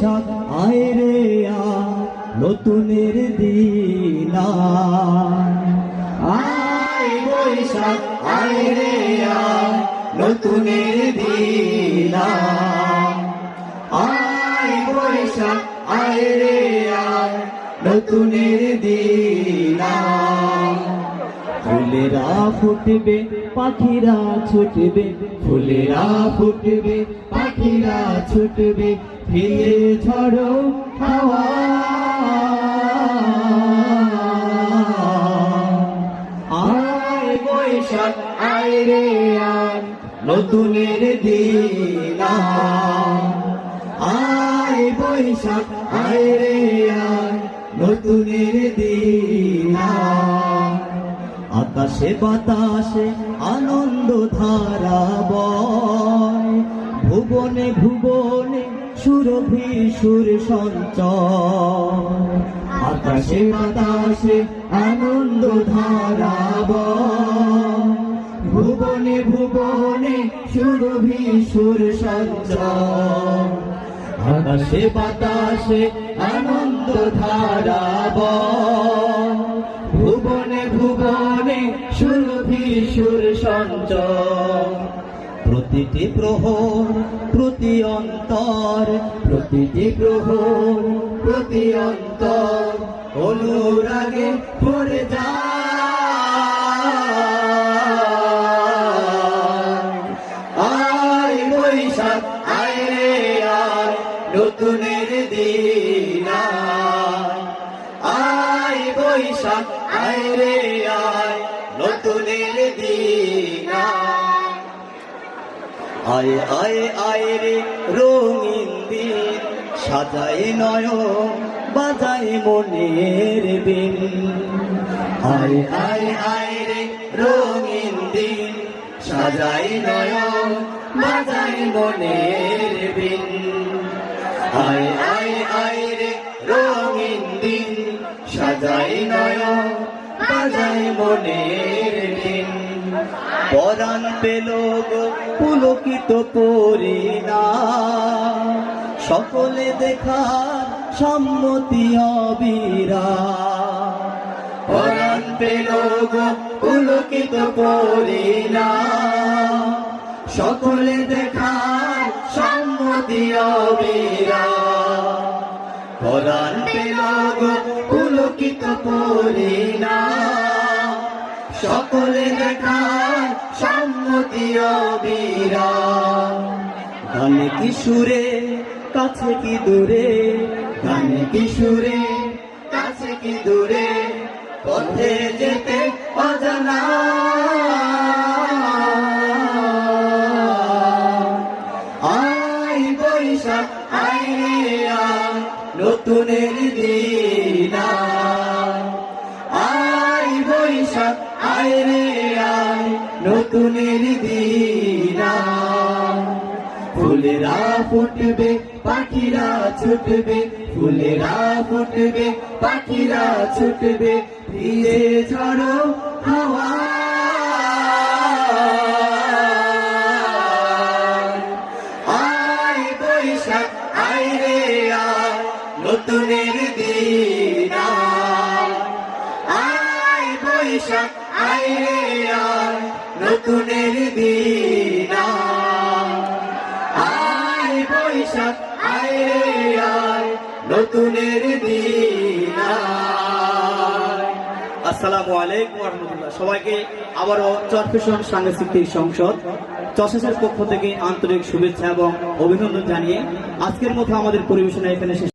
বৈশাখ আয় রে নতুনের দিন আয় বৈশাখ আয় রে নতুনের দিন আয় বৈশাখ আয় রে নতুনের দিন ফুলেরা ফুটবে পাখিরা ছুটবে ফুলেরা ফুটবে পাখিরা ছুটবে ফিরে ঝড়ো হাওয়া আয় বৈশাখ আয় রে নতুনের দিন আয় বৈশাখ আয় রে নতুনের দিন আকাশে বাতাসে আনন্দ ধারা বয় ভুবনে ভুবনে সুরভি সুর সঞ্চয় আকাশে বাতাসে আনন্দ ধারা বয় ভুবনে ভুবনে সুরভি সুর সঞ্চয় আকাশে বাতাসে আনন্দ ধারা বয় ভুবনে ভুবনে সুরভি সুর সঞ্চয় প্রতিটি প্রহর প্রতি অন্তর প্রতিটি প্রহর প্রতি অন্তর অনুরাগে ভরে যায় আয় বৈশাখ আয় রে নতুনের দিন আয় বৈশাখ আয় রে নতুনের দিন আয় আয় আয় রে রঙিন দিন সাজায় নয়ন বাজায় মনের বিন আয় আয় আয় রে রঙিন দিন সাজায় নয়ন বাজায় মনের বিন আয় আয় আয় রে রঙিন দিন সাজায় নয়ন বাজায় মনের বিন পরাণ পেল গো পুলকিত পরিণা সকলে দেখার সম্মতি অবিরা পরাণ পেল গো পুলকিত পরিণা সকলে দেখার সম্মতি অবিরা পরাণ পেল গো পুলকিত পরিণা সকলে দেখার সম্মতি অবিরা গানে কি সুরে কাছে কি দূরে গানে কি সুরে কাছে কি দূরে পথে যেতে অজানা আয় বৈশাখ আয় রে নতুনের দিন আয় বৈশাখ আয় রে নতুনের দিন ফুলেরা ফুটবে পাখিরা ছুটবে ফুলেরা ফুটবে পাখিরা ছুটবে ফিরে ঝড়ো হাওয়া আয় বৈশাখ আয় রে নতুনের দিন আয় বৈশাখ আয় রে নতুনের দিন আয় বৈশাখ আয় রে নতুনের দিন আসসালামু আলাইকুম ওয়া রাহমাতুল্লাহ। সবাইকে আবারও চরফ্যাশন সাংস্কৃতিক সংসদ চরফ্যাশনের পক্ষ থেকে আন্তরিক শুভেচ্ছা এবং অভিনন্দন জানিয়ে আজকের মতো আমাদের পরিবেশনা এখানে শেষ।